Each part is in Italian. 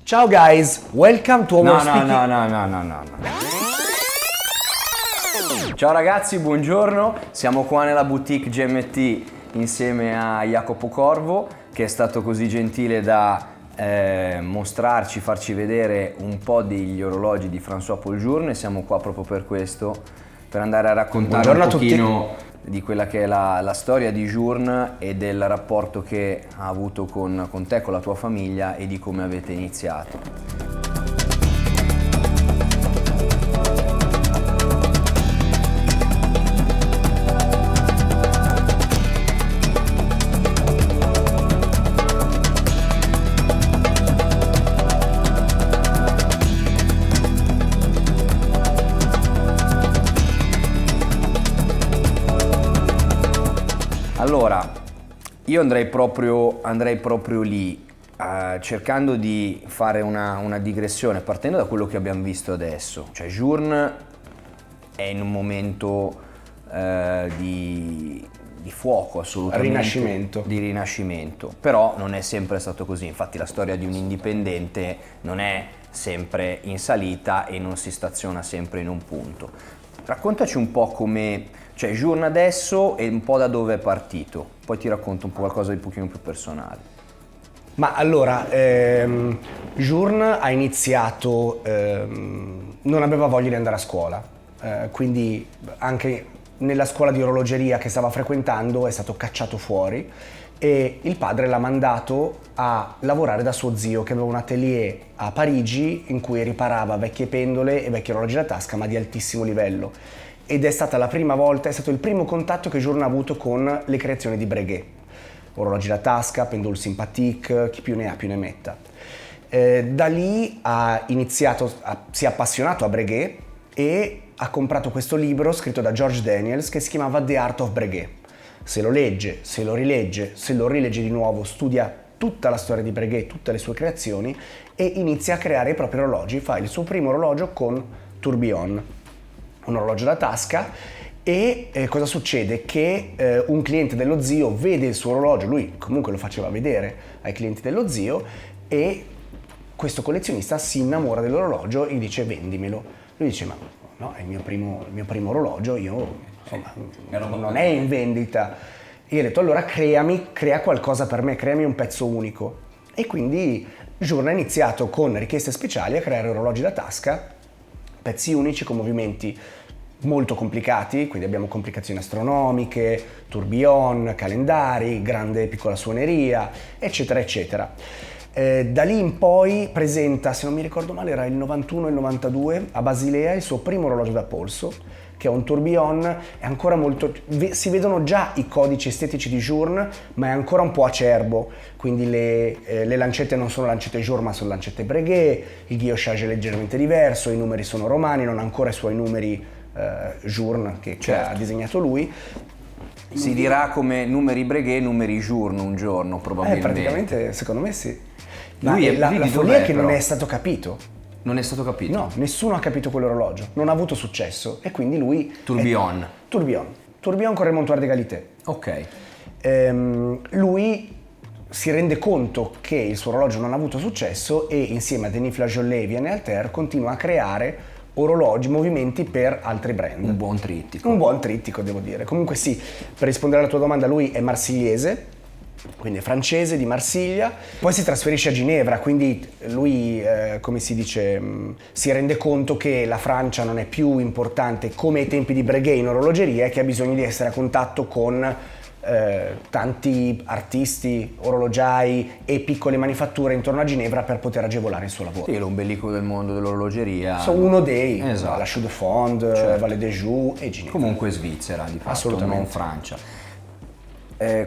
Ciao guys, welcome to our No. Ciao ragazzi, buongiorno. Siamo qua nella boutique GMT insieme a Jacopo Corvo, che è stato così gentile da mostrarci, farci vedere un po' degli orologi di François Paul Journe, e siamo qua proprio per questo, per andare a raccontare Buongiorno un a tutti. pochino di quella che è la storia di Journe e del rapporto che ha avuto con te, con la tua famiglia, e di come avete iniziato. Allora, io andrei proprio lì, cercando di fare una digressione, partendo da quello che abbiamo visto adesso. Cioè, Journe è in un momento di fuoco, assolutamente. Di rinascimento. Però non è sempre stato così. Infatti la storia di un indipendente non è sempre in salita e non si staziona sempre in un punto. Raccontaci un po' come... Cioè, Journe adesso e un po' da dove è partito, poi ti racconto un po' qualcosa di un pochino più personale. Ma allora, Journe ha iniziato, non aveva voglia di andare a scuola, quindi anche nella scuola di orologeria che stava frequentando è stato cacciato fuori, e il padre l'ha mandato a lavorare da suo zio, che aveva un atelier a Parigi in cui riparava vecchie pendole e vecchi orologi da tasca, ma di altissimo livello. Ed è stata la prima volta, è stato il primo contatto che Journe ha avuto con le creazioni di Breguet. Orologi da tasca, pendule sympathique, chi più ne ha più ne metta. Da lì ha iniziato, si è appassionato a Breguet e ha comprato questo libro scritto da George Daniels che si chiamava The Art of Breguet. Se lo legge, se lo rilegge, se lo rilegge di nuovo, studia tutta la storia di Breguet, tutte le sue creazioni, e inizia a creare i propri orologi. Fa il suo primo orologio con Tourbillon, un orologio da tasca, e cosa succede? Che un cliente dello zio vede il suo orologio, lui comunque lo faceva vedere ai clienti dello zio, e questo collezionista si innamora dell'orologio e gli dice vendimelo. Lui dice ma no, è il mio primo orologio, io insomma non è in vendita. E io ho detto allora crea qualcosa per me, creami un pezzo unico. E quindi Journe ha iniziato con richieste speciali a creare orologi da tasca, pezzi unici con movimenti molto complicati, quindi abbiamo complicazioni astronomiche, tourbillon, calendari, grande e piccola suoneria, eccetera eccetera. Da lì in poi presenta, se non mi ricordo male era il 91 e il 92, a Basilea il suo primo orologio da polso, che è un tourbillon, è ancora molto... si vedono già i codici estetici di Journe, ma è ancora un po' acerbo, quindi le lancette non sono lancette Journe ma sono lancette Breguet, il guillochage è leggermente diverso, i numeri sono romani, non ha ancora i suoi numeri Journe che ha disegnato lui. Si dirà come numeri Breguet, numeri Journe un giorno probabilmente. Praticamente secondo me sì. Ma Lui la di follia è dov'è, che non però? è stato capito. Non è stato capito? No, nessuno ha capito quell'orologio, non ha avuto successo e quindi lui... Tourbillon. Tourbillon con Remontoir d'égalité. Ok. Lui si rende conto che il suo orologio non ha avuto successo e insieme a Denis Flageolet e Vianney Alter continua a creare orologi, movimenti per altri brand. Un buon trittico. Un buon trittico, devo dire. Comunque sì, per rispondere alla tua domanda, lui è marsigliese, quindi è francese di Marsiglia, poi si trasferisce a Ginevra, quindi lui, come si dice, si rende conto che la Francia non è più importante come ai tempi di Breguet in orologeria e che ha bisogno di essere a contatto con tanti artisti, orologiai e piccole manifatture intorno a Ginevra per poter agevolare il suo lavoro. Sì, l'ombelico del mondo dell'orologeria. Sono uno dei, esatto. La Chaux de Fonds, Certo. Valle des Joux e Ginevra. Comunque Svizzera, di fatto, Assolutamente. non Francia.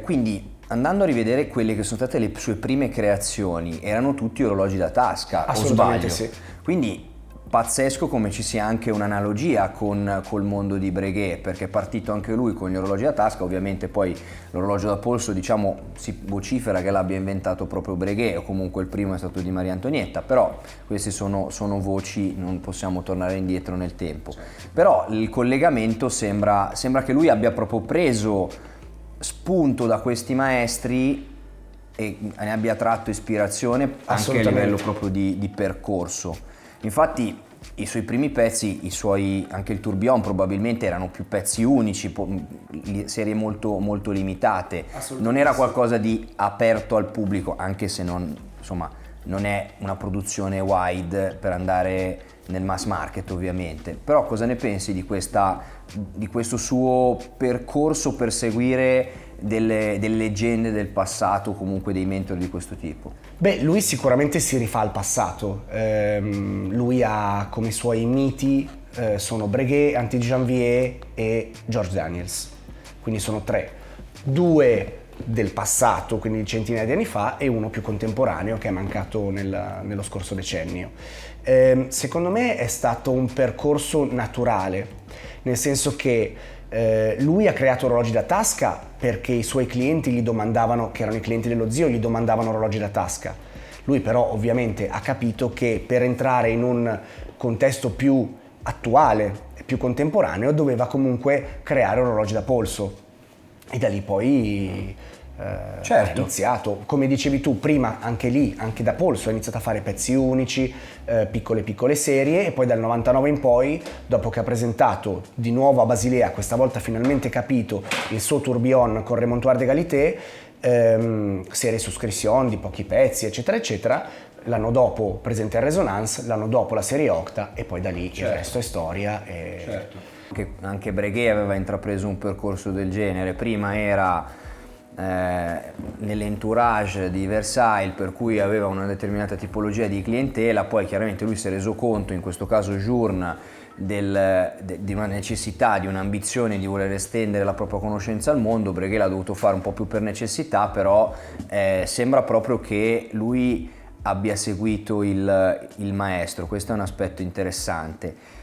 Quindi, andando a rivedere quelle che sono state le sue prime creazioni, erano tutti orologi da tasca, o Assolutamente sbaglio? sì. Quindi pazzesco come ci sia anche un'analogia col mondo di Breguet, perché è partito anche lui con gli orologi da tasca. Ovviamente poi l'orologio da polso, diciamo, si vocifera che l'abbia inventato proprio Breguet, o comunque il primo è stato di Maria Antonietta, però queste sono voci, non possiamo tornare indietro nel tempo. Però il collegamento sembra che lui abbia proprio preso spunto da questi maestri e ne abbia tratto ispirazione anche a livello proprio di percorso. Infatti i suoi primi pezzi, anche il Tourbillon probabilmente erano più pezzi unici, serie molto, molto limitate, non era qualcosa di aperto al pubblico, anche se non è una produzione wide per andare nel mass market ovviamente. Però cosa ne pensi di questo suo percorso per seguire delle leggende del passato, comunque dei mentori di questo tipo? Beh, lui sicuramente si rifà al passato. Lui ha come suoi miti sono Breguet, Antti Janvier e George Daniels. Quindi sono 3. 2 del passato, quindi centinaia di anni fa, e uno più contemporaneo che è mancato nello scorso decennio. Secondo me è stato un percorso naturale, nel senso che lui ha creato orologi da tasca perché i suoi clienti gli domandavano, che erano i clienti dello zio, gli domandavano orologi da tasca. Lui però ovviamente ha capito che per entrare in un contesto più attuale, più contemporaneo, doveva comunque creare orologi da polso, e da lì poi ha iniziato, come dicevi tu prima, anche lì, anche da polso ha iniziato a fare pezzi unici, piccole serie, e poi dal 99 in poi, dopo che ha presentato di nuovo a Basilea, questa volta finalmente capito, il suo Tourbillon con Remontoir d'Égalité, serie souscrizione di pochi pezzi eccetera eccetera. L'anno dopo presenta il Resonance, l'anno dopo la serie Octa, e poi da lì il resto è storia. Anche Breguet aveva intrapreso un percorso del genere, prima era nell'entourage di Versailles, per cui aveva una determinata tipologia di clientela, poi chiaramente lui si è reso conto, in questo caso Journe, di una necessità, di un'ambizione di voler estendere la propria conoscenza al mondo. Breguet l'ha dovuto fare un po' più per necessità, però sembra proprio che lui abbia seguito il maestro, questo è un aspetto interessante.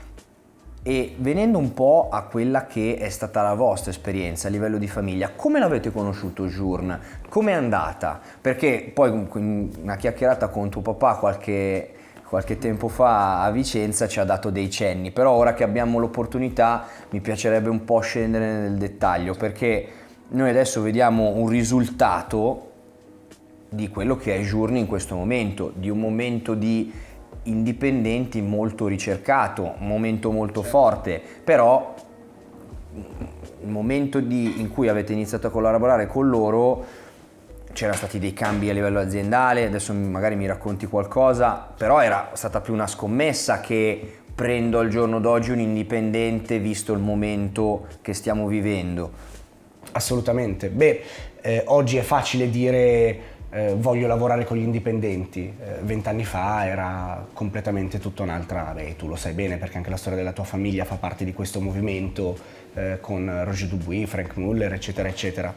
E venendo un po' a quella che è stata la vostra esperienza a livello di famiglia, come l'avete conosciuto Journe? Com'è andata? Perché poi una chiacchierata con tuo papà qualche tempo fa a Vicenza ci ha dato dei cenni, però ora che abbiamo l'opportunità mi piacerebbe un po' scendere nel dettaglio, perché noi adesso vediamo un risultato di quello che è Journe in questo momento, di un momento di indipendenti molto ricercato, un momento molto forte, però il momento in cui avete iniziato a collaborare con loro c'erano stati dei cambi a livello aziendale, adesso magari mi racconti qualcosa, però era stata più una scommessa che prendo al giorno d'oggi un indipendente visto il momento che stiamo vivendo. Assolutamente. Beh, oggi è facile dire voglio lavorare con gli indipendenti. 20 anni fa era completamente tutta un'altra, tu lo sai bene perché anche la storia della tua famiglia fa parte di questo movimento, con Roger Dubuis, Frank Muller eccetera eccetera.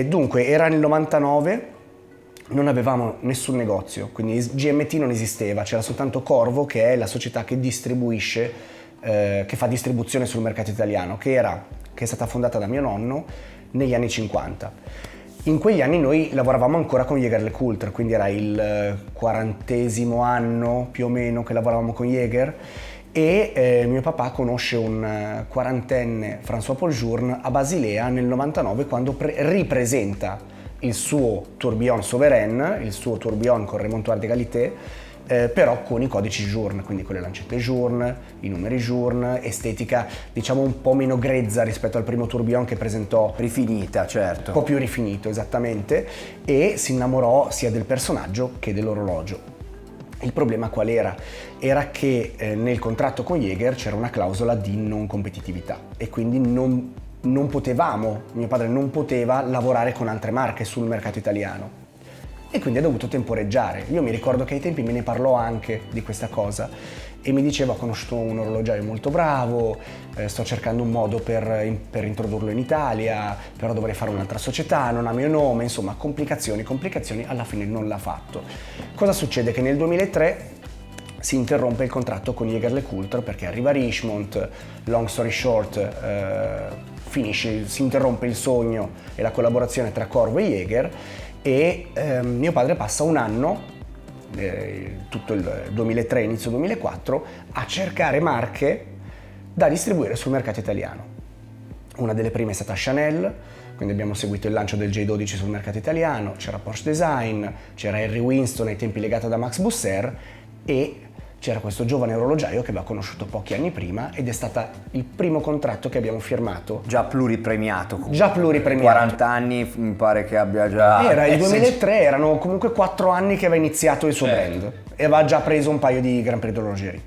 Dunque era nel 99, non avevamo nessun negozio, quindi GMT non esisteva, c'era soltanto Corvo, che è la società che distribuisce, che fa distribuzione sul mercato italiano, che è stata fondata da mio nonno negli anni 50. In quegli anni noi lavoravamo ancora con Jaeger-LeCoultre, quindi era il 40° anno più o meno che lavoravamo con Jaeger, e mio papà conosce un 40enne François Paul Journe a Basilea nel 99, quando ripresenta il suo Tourbillon Souverain, il suo Tourbillon con Remontoir d'Égalité, però con i codici Journe, quindi con le lancette Journe, i numeri Journe, estetica diciamo un po' meno grezza rispetto al primo Tourbillon che presentò. Rifinita, certo. Un po' più rifinito, esattamente, e si innamorò sia del personaggio che dell'orologio. Il problema qual era? Era che nel contratto con Jaeger c'era una clausola di non competitività e quindi non potevamo, mio padre non poteva lavorare con altre marche sul mercato italiano. E quindi ha dovuto temporeggiare. Io mi ricordo che ai tempi me ne parlò anche di questa cosa e mi diceva: ho conosciuto un orologiaio molto bravo, sto cercando un modo per introdurlo in Italia, però dovrei fare un'altra società, non ha mio nome, insomma complicazioni, alla fine non l'ha fatto. Cosa succede? Che nel 2003 si interrompe il contratto con Jaeger-LeCoultre perché arriva Richemont, long story short, si interrompe il sogno e la collaborazione tra Corvo e Jaeger. E mio padre passa un anno, tutto il 2003, inizio 2004, a cercare marche da distribuire sul mercato italiano. Una delle prime è stata Chanel, quindi abbiamo seguito il lancio del J12 sul mercato italiano, c'era Porsche Design, c'era Harry Winston ai tempi legato da Max Busser e c'era questo giovane orologiaio che aveva conosciuto pochi anni prima ed è stato il primo contratto che abbiamo firmato. Già pluripremiato. Già pluripremiato. 40 anni mi pare che abbia già... Era il 2003, erano comunque 4 anni che aveva iniziato il suo brand e aveva già preso un paio di Grand Prix d'orologeria.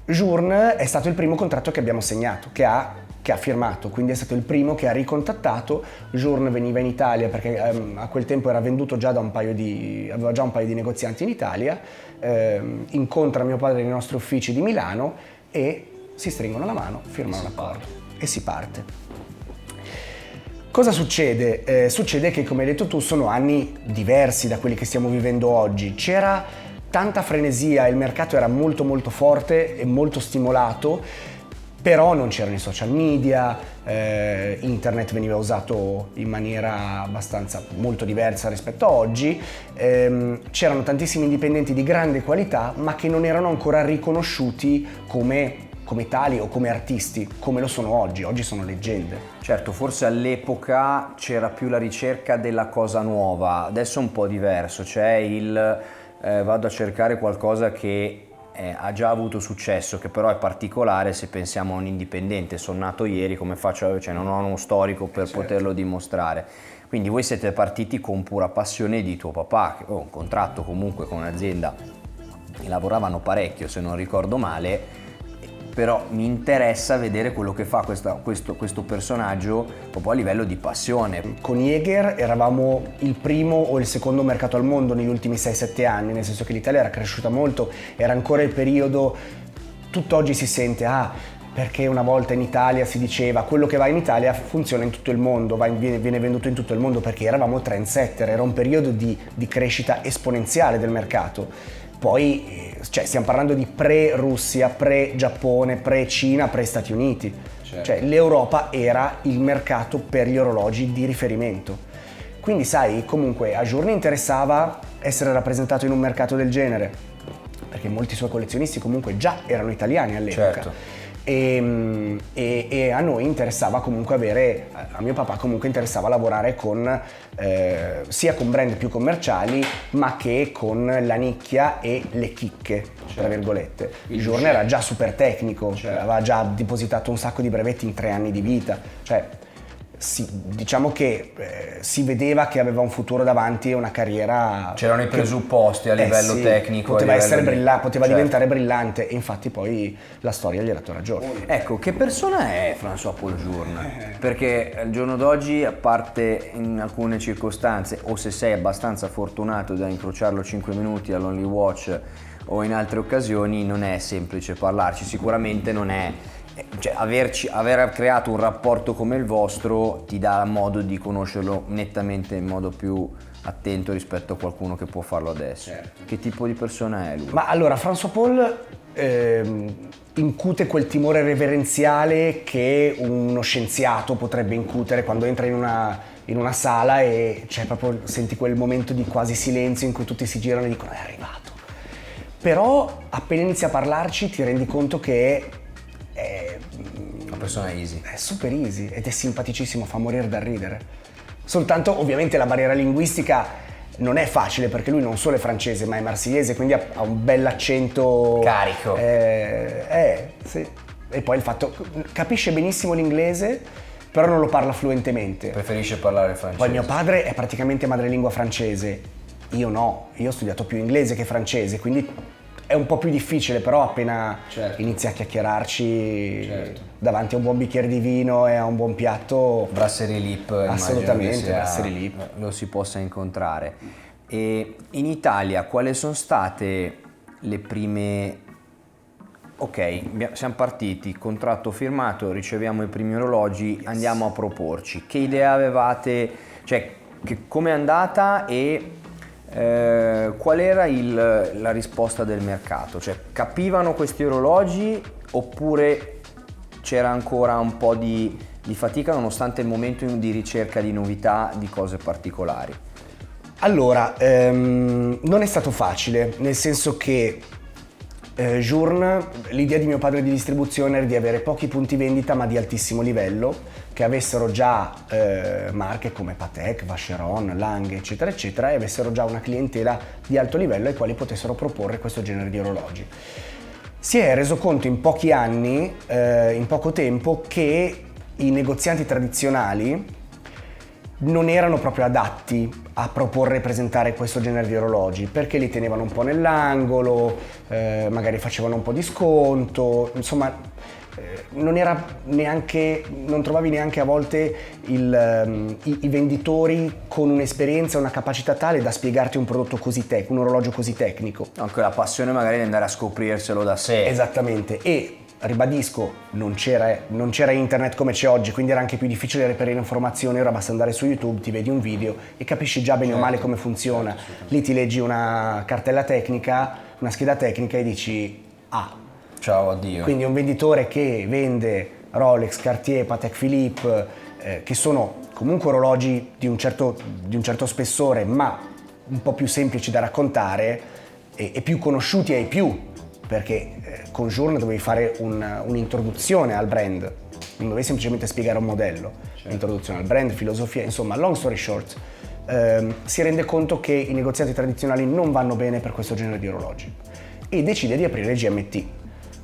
Journe è stato il primo contratto che abbiamo segnato, che ha firmato, quindi è stato il primo che ha ricontattato. Journe veniva in Italia perché a quel tempo era venduto già da aveva già un paio di negozianti in Italia, incontra mio padre nei nostri uffici di Milano e si stringono la mano, firmano l'accordo e si parte. Cosa succede? Succede che, come hai detto tu, sono anni diversi da quelli che stiamo vivendo oggi. C'era tanta frenesia, il mercato era molto molto forte e molto stimolato, però non c'erano i social media, internet veniva usato in maniera abbastanza molto diversa rispetto a oggi, c'erano tantissimi indipendenti di grande qualità ma che non erano ancora riconosciuti come tali o come artisti, come lo sono oggi. Oggi sono leggende. Certo, forse all'epoca c'era più la ricerca della cosa nuova, adesso è un po' diverso, c'è il vado a cercare qualcosa che ha già avuto successo, che però è particolare se pensiamo a un indipendente. Sono nato ieri, come faccio? Cioè non ho uno storico per poterlo dimostrare. Quindi voi siete partiti con pura passione di tuo papà, che aveva un contratto comunque con un'azienda e lavoravano parecchio se non ricordo male, però mi interessa vedere quello che fa questo personaggio proprio a livello di passione. Con Jaeger eravamo il primo o il secondo mercato al mondo negli ultimi 6-7 anni, nel senso che l'Italia era cresciuta molto, era ancora il periodo, tutt'oggi si sente, perché una volta in Italia si diceva quello che va in Italia funziona in tutto il mondo, viene venduto in tutto il mondo, perché eravamo trendsetter, era un periodo di crescita esponenziale del mercato. Poi stiamo parlando di pre-Russia, pre-Giappone, pre-Cina, pre-Stati Uniti. Certo. Cioè l'Europa era il mercato per gli orologi di riferimento. Quindi sai, comunque a Journe interessava essere rappresentato in un mercato del genere, perché molti suoi collezionisti comunque già erano italiani all'epoca. Certo. E a noi interessava comunque a mio papà comunque interessava lavorare con sia con brand più commerciali ma che con la nicchia e le chicche, tra virgolette. Il Journe era già super tecnico, aveva già depositato un sacco di brevetti in 3 anni di vita, cioè diciamo che si vedeva che aveva un futuro davanti e una carriera. C'erano i presupposti a livello tecnico. Poteva diventare brillante e infatti poi la storia gli ha dato ragione. Ecco, che persona è François-Paul Journe? Perché al giorno d'oggi, a parte in alcune circostanze, o se sei abbastanza fortunato da incrociarlo 5 minuti all'Only Watch o in altre occasioni, non è semplice parlarci, sicuramente non è. Cioè, aver creato un rapporto come il vostro ti dà modo di conoscerlo nettamente in modo più attento rispetto a qualcuno che può farlo adesso. Certo. Che tipo di persona è lui? Ma allora, François-Paul incute quel timore reverenziale che uno scienziato potrebbe incutere quando entra in una sala e c'è proprio, senti quel momento di quasi silenzio in cui tutti si girano e dicono è arrivato. Però appena inizi a parlarci ti rendi conto che è una persona easy. È super easy ed è simpaticissimo, fa morire da ridere. Soltanto ovviamente la barriera linguistica non è facile perché lui non solo è francese ma è marsigliese, quindi ha un bell'accento carico. Sì. E poi il fatto, capisce benissimo l'inglese però non lo parla fluentemente. Preferisce parlare francese. Poi mio padre è praticamente madrelingua francese, io no, io ho studiato più inglese che francese, quindi è un po' più difficile, però appena inizi a chiacchierarci davanti a un buon bicchiere di vino e a un buon piatto, Brasserie Lip, assolutamente, Brasserie Lip, lo si possa incontrare. E in Italia quali sono state le prime? Ok, siamo partiti, contratto firmato, riceviamo i primi orologi, andiamo a proporci. Che idea avevate? Cioè, come è andata e qual era la risposta del mercato? Cioè, capivano questi orologi oppure c'era ancora un po' di fatica nonostante il momento di ricerca di novità, di cose particolari? Allora, non è stato facile, nel senso che Journe, l'idea di mio padre di distribuzione era di avere pochi punti vendita ma di altissimo livello, che avessero già marche come Patek, Vacheron, Lange, eccetera, eccetera, e avessero già una clientela di alto livello ai quali potessero proporre questo genere di orologi. Si è reso conto in pochi anni, in poco tempo, che i negozianti tradizionali non erano proprio adatti a proporre e presentare questo genere di orologi, perché li tenevano un po' nell'angolo, magari facevano un po' di sconto, insomma non trovavi neanche a volte i venditori con un'esperienza, una capacità tale da spiegarti un prodotto così un orologio così tecnico. Anche la passione magari di andare a scoprirselo da sé. Esattamente, e ribadisco, non c'era internet come c'è oggi, quindi era anche più difficile reperire informazioni. Ora basta andare su YouTube, ti vedi un video e capisci già bene o male come funziona. Lì ti leggi una cartella tecnica, una scheda tecnica e dici ciao, addio. Quindi un venditore che vende Rolex, Cartier, Patek Philippe, che sono comunque orologi di un certo spessore ma un po' più semplici da raccontare e più conosciuti ai più, perché con Journe dovevi fare un'introduzione al brand, non dovevi semplicemente spiegare un modello, introduzione al brand, filosofia, insomma, long story short, si rende conto che i negoziati tradizionali non vanno bene per questo genere di orologi e decide di aprire GMT,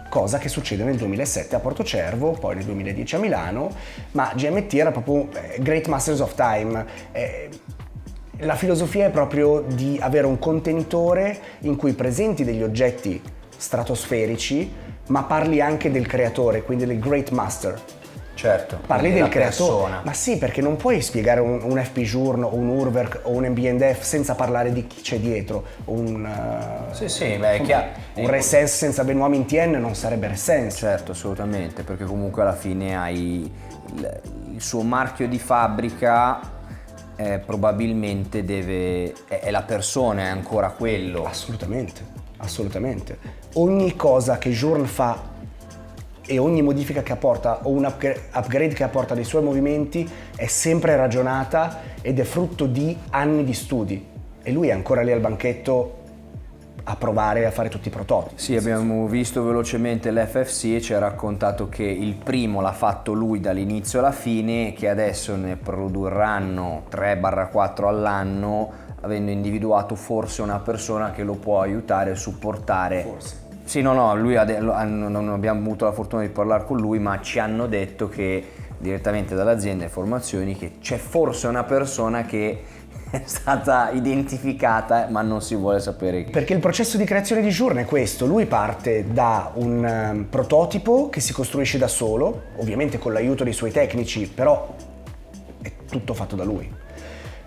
cosa che succede nel 2007 a Portocervo, poi nel 2010 a Milano, ma GMT era proprio Great Masters of Time. La filosofia è proprio di avere un contenitore in cui presenti degli oggetti stratosferici, ma parli anche del creatore, quindi del Great Master. Certo. Parli del creatore. Persona. Ma sì, perché non puoi spiegare un FP Journe o un Urwerk o un MB&F senza parlare di chi c'è dietro. Sì, beh, è chiaro. Un Resense senza Benoît Mintien non sarebbe Resense. Certo, assolutamente, perché comunque alla fine hai il suo marchio di fabbrica, probabilmente è la persona, è ancora quello. Assolutamente. Ogni cosa che Journe fa e ogni modifica che apporta o un upgrade che apporta dei suoi movimenti è sempre ragionata ed è frutto di anni di studi, e lui è ancora lì al banchetto a provare a fare tutti i prototipi. Sì, abbiamo visto velocemente l'FFC e ci ha raccontato che il primo l'ha fatto lui dall'inizio alla fine, che adesso ne produrranno 3-4 all'anno, avendo individuato forse una persona che lo può aiutare e supportare. Forse. Sì, no, lui non abbiamo avuto la fortuna di parlare con lui, ma ci hanno detto che direttamente dall'azienda informazioni che c'è forse una persona che è stata identificata ma non si vuole sapere chi. Perché il processo di creazione di Journe è questo: lui parte da un prototipo che si costruisce da solo, ovviamente con l'aiuto dei suoi tecnici, però è tutto fatto da lui.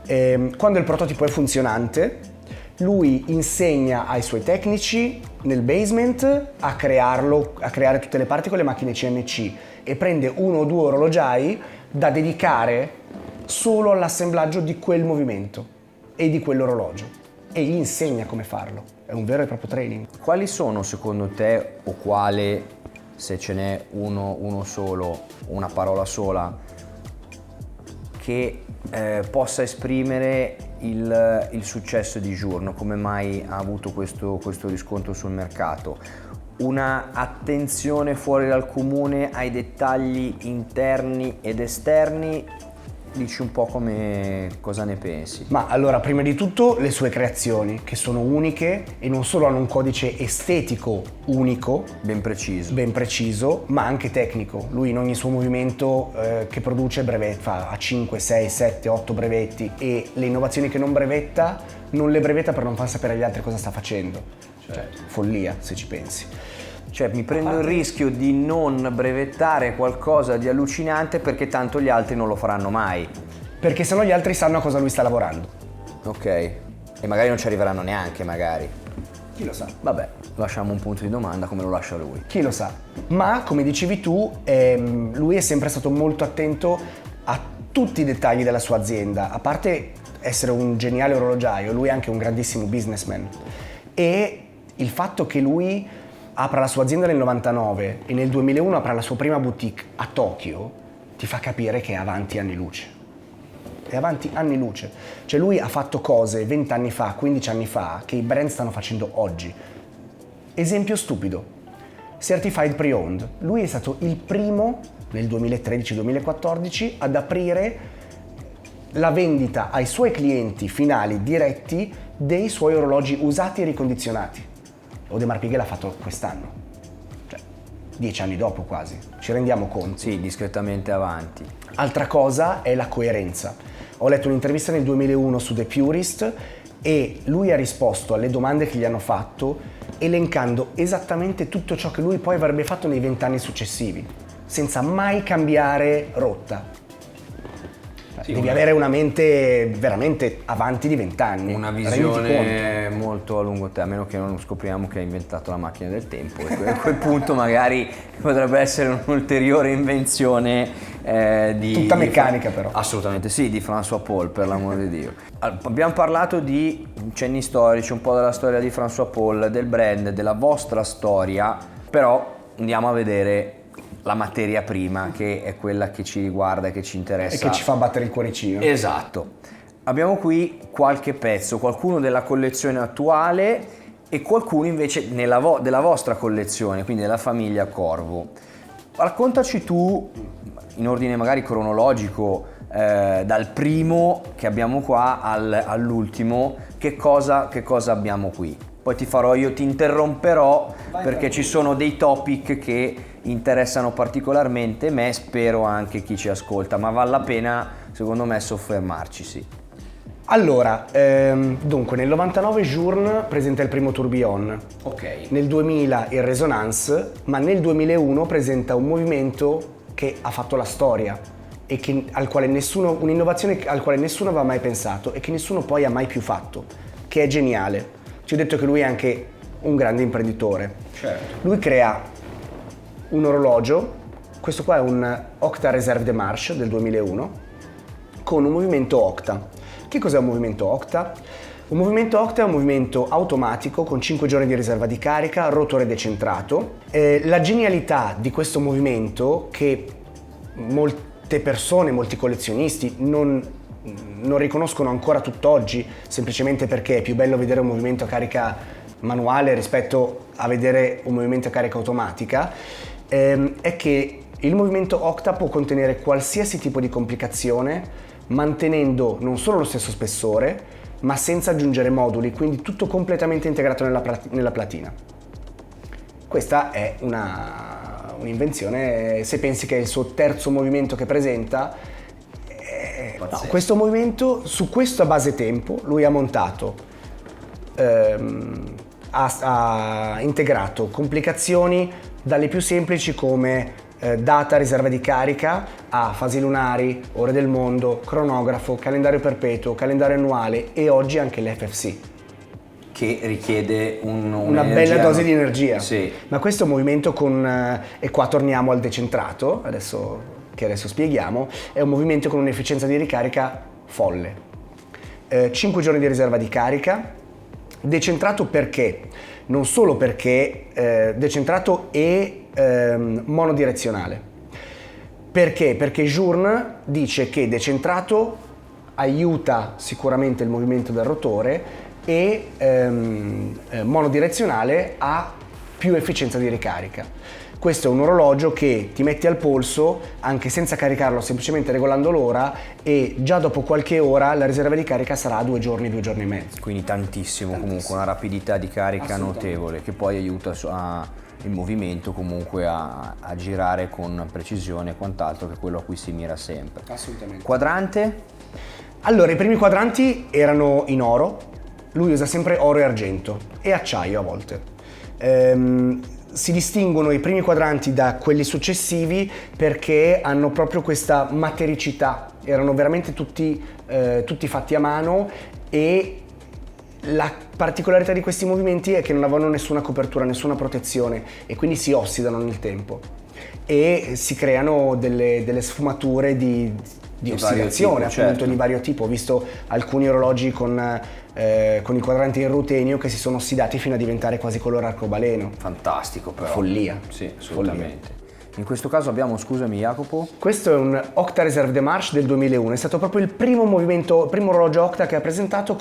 Quando il prototipo è funzionante, lui insegna ai suoi tecnici nel basement a creare tutte le parti con le macchine CNC, e prende 1 o 2 orologiai da dedicare solo all'assemblaggio di quel movimento e di quell'orologio, e gli insegna come farlo. È un vero e proprio training. Quali sono secondo te, o quale, se ce n'è uno solo, una parola sola, che possa esprimere il successo di Journe? Come mai ha avuto questo riscontro sul mercato? Una attenzione fuori dal comune ai dettagli interni ed esterni? Dici un po' cosa ne pensi. Ma allora, prima di tutto le sue creazioni, che sono uniche e non solo hanno un codice estetico unico, Ben preciso, ma anche tecnico. Lui in ogni suo movimento che produce fa a 5, 6, 7, 8 brevetti, e le innovazioni che non brevetta per non far sapere agli altri cosa sta facendo. Cioè, follia, se ci pensi. Cioè, mi prendo il rischio di non brevettare qualcosa di allucinante perché tanto gli altri non lo faranno mai. Perché sennò gli altri sanno a cosa lui sta lavorando. Ok, e magari non ci arriveranno neanche, magari. Chi lo sa? Vabbè, lasciamo un punto di domanda come lo lascia lui. Chi lo sa? Ma, come dicevi tu, lui è sempre stato molto attento a tutti i dettagli della sua azienda. A parte essere un geniale orologiaio, lui è anche un grandissimo businessman. E il fatto che lui apra la sua azienda nel 99 e nel 2001 apra la sua prima boutique a Tokyo ti fa capire che è avanti anni luce. È avanti anni luce. Cioè, lui ha fatto cose 20 anni fa, 15 anni fa, che i brand stanno facendo oggi. Esempio stupido, Certified Pre-Owned. Lui è stato il primo nel 2013-2014 ad aprire la vendita ai suoi clienti finali diretti dei suoi orologi usati e ricondizionati. Audemars Piguet l'ha fatto quest'anno, cioè 10 anni dopo quasi, ci rendiamo conto? Sì, discretamente avanti. Altra cosa è la coerenza. Ho letto un'intervista nel 2001 su The Purist e lui ha risposto alle domande che gli hanno fatto elencando esattamente tutto ciò che lui poi avrebbe fatto nei 20 anni successivi, senza mai cambiare rotta. Sì, devi avere una mente veramente avanti di 20 anni. Una visione molto a lungo termine, a meno che non scopriamo che ha inventato la macchina del tempo. E a quel punto magari potrebbe essere un'ulteriore invenzione tutta meccanica però. Assolutamente sì, di François Paul, per l'amor di Dio. Abbiamo parlato di cenni storici, un po' della storia di François Paul, del brand, della vostra storia, però andiamo a vedere la materia prima, che è quella che ci riguarda e che ci interessa. E che ci fa battere il cuoricino. Esatto. Abbiamo qui qualche pezzo, qualcuno della collezione attuale e qualcuno invece della vostra collezione, quindi della famiglia Corvo. Raccontaci tu, in ordine magari cronologico, dal primo che abbiamo qua all'ultimo, che cosa abbiamo qui. Poi ti interromperò perché ci sono dei topic che interessano particolarmente me, spero anche chi ci ascolta, ma vale la pena secondo me soffermarci, sì. Allora, dunque nel 99 Journe presenta il primo tourbillon, Ok. nel 2000 il Resonance, ma nel 2001 presenta un movimento che ha fatto la storia e un'innovazione al quale nessuno aveva mai pensato e che nessuno poi ha mai più fatto, che è geniale. Ci ho detto che lui è anche un grande imprenditore. Certo. Lui crea un orologio, questo qua è un Octa Reserve de Marche del 2001, con un movimento Octa. Che cos'è un movimento Octa? Un movimento Octa è un movimento automatico con 5 giorni di riserva di carica, rotore decentrato. La genialità di questo movimento, che molte persone, molti collezionisti non riconoscono ancora tutt'oggi, semplicemente perché è più bello vedere un movimento a carica manuale rispetto a vedere un movimento a carica automatica, è che il movimento Octa può contenere qualsiasi tipo di complicazione, mantenendo non solo lo stesso spessore, ma senza aggiungere moduli, quindi tutto completamente integrato nella platina. Questa è un'invenzione, se pensi che è il suo terzo movimento che presenta. No, questo movimento, su questa base tempo, lui ha montato, ha integrato complicazioni dalle più semplici come data, riserva di carica, a fasi lunari, ore del mondo, cronografo, calendario perpetuo, calendario annuale e oggi anche l'FFC. Che richiede una bella dose di energia. Sì. Ma questo è un movimento e qua torniamo al decentrato, adesso spieghiamo, è un movimento con un'efficienza di ricarica folle. 5 giorni di riserva di carica, decentrato perché? Non solo perché decentrato e monodirezionale. Perché? Perché Journe dice che decentrato aiuta sicuramente il movimento del rotore e monodirezionale ha più efficienza di ricarica. Questo è un orologio che ti metti al polso anche senza caricarlo, semplicemente regolando l'ora, e già dopo qualche ora la riserva di carica sarà 2 giorni, 2 giorni e mezzo. Quindi tantissimo. Comunque una rapidità di carica notevole che poi aiuta il movimento comunque a girare con precisione e quant'altro, che è quello a cui si mira sempre. Assolutamente. Quadrante? Allora, i primi quadranti erano in oro, lui usa sempre oro e argento e acciaio a volte. Si distinguono i primi quadranti da quelli successivi perché hanno proprio questa matericità, erano veramente tutti fatti a mano, e la particolarità di questi movimenti è che non avevano nessuna copertura, nessuna protezione, e quindi si ossidano nel tempo e si creano delle sfumature di ossidazione, appunto, certo, di vario tipo. Ho visto alcuni orologi con i quadranti in rutenio che si sono ossidati fino a diventare quasi color arcobaleno. Fantastico però. Follia. Sì, assolutamente. In questo caso abbiamo, scusami Jacopo? Questo è un Octa Reserve de Marche del 2001, è stato proprio il primo orologio Octa che ha presentato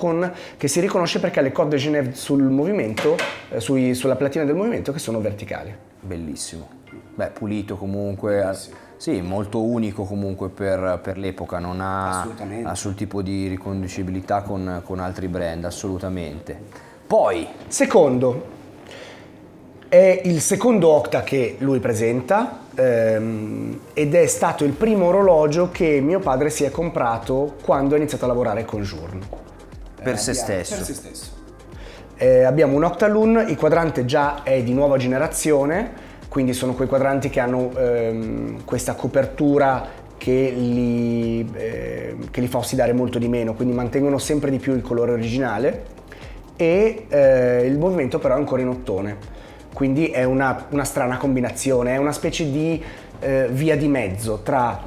che si riconosce perché ha le Code de Genève sul movimento, sulla platina del movimento che sono verticali. Bellissimo. Beh, pulito comunque, sì, molto unico comunque per l'epoca, non ha sul tipo di riconducibilità con altri brand, assolutamente. Poi, Secondo, è il secondo Octa che lui presenta ed è stato il primo orologio che mio padre si è comprato quando ha iniziato a lavorare con Journe. per se stesso. Per se stesso. Abbiamo un Octaloon, il quadrante già è di nuova generazione, quindi sono quei quadranti che hanno questa copertura che li fa ossidare molto di meno, quindi mantengono sempre di più il colore originale e il movimento però è ancora in ottone, quindi è una strana combinazione, è una specie di via di mezzo tra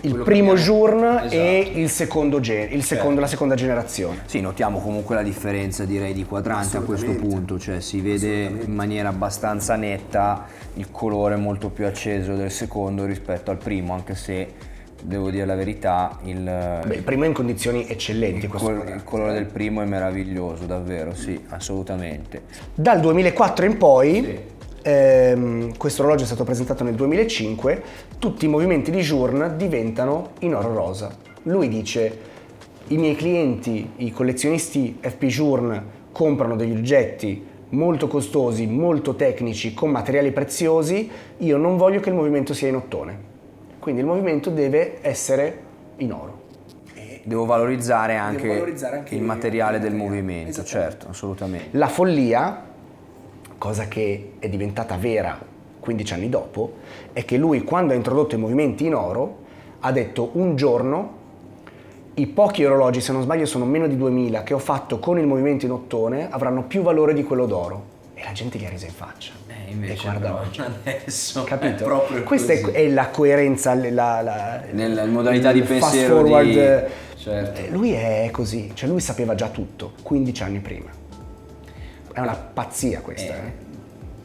il primo Journe e il secondo la seconda generazione. Sì, notiamo comunque la differenza direi di quadrante a questo punto, cioè si vede in maniera abbastanza netta il colore molto più acceso del secondo rispetto al primo, anche se devo dire la verità, il primo è in condizioni eccellenti. il colore del primo è meraviglioso, davvero, sì, assolutamente. Dal 2004 in poi, questo orologio è stato presentato nel 2005, tutti i movimenti di Journe diventano in oro rosa. Lui dice: i miei clienti, i collezionisti FP Journe comprano degli oggetti molto costosi, molto tecnici, con materiali preziosi, io non voglio che il movimento sia in ottone. Quindi il movimento deve essere in oro. Devo valorizzare anche il materiale del movimento, certo, assolutamente. La follia, cosa che è diventata vera 15 anni dopo, è che lui, quando ha introdotto i movimenti in oro, ha detto: un giorno i pochi orologi, se non sbaglio sono meno di 2000, che ho fatto con il movimento in ottone avranno più valore di quello d'oro. E la gente gli ha riso in faccia. Invece e guarda no, oggi. Adesso Capito? è proprio Questa così. è la coerenza, Nella modalità di il fast pensiero forward. Certo. Lui è così, cioè lui sapeva già tutto 15 anni prima. È una pazzia questa.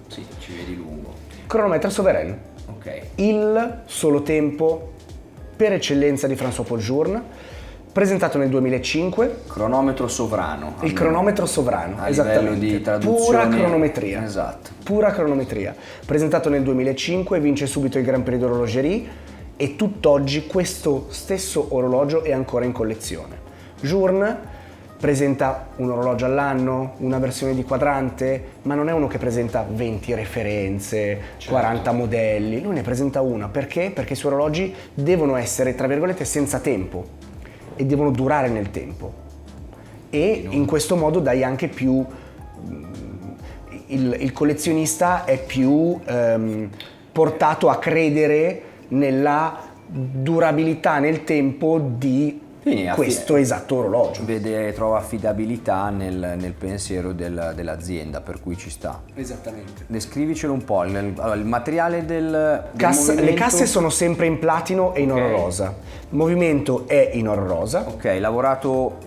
Sì, ci vedi lungo. Cronometro Sovereign. Ok. Il solo tempo per eccellenza di François Paul Journe, presentato nel 2005. Cronometro sovrano. Il cronometro sovrano, a esattamente. livello di traduzione. Pura cronometria. Esatto. Pura cronometria. Presentato nel 2005, vince subito il Grand Prix d'orologerie e tutt'oggi questo stesso orologio è ancora in collezione. Journe presenta un orologio all'anno, una versione di quadrante, ma non è uno che presenta 20 referenze, 40 modelli, lui ne presenta una. Perché? Perché i suoi orologi devono essere, tra virgolette, senza tempo e devono durare nel tempo. E in questo modo dai anche più... il collezionista è più portato a credere nella durabilità nel tempo di questo esatto orologio. Trova affidabilità nel pensiero dell'azienda, per cui ci sta. Esattamente. Descrivicelo un po', il materiale del Le casse sono sempre in platino e in oro rosa. Il movimento è in oro rosa. Ok, lavorato,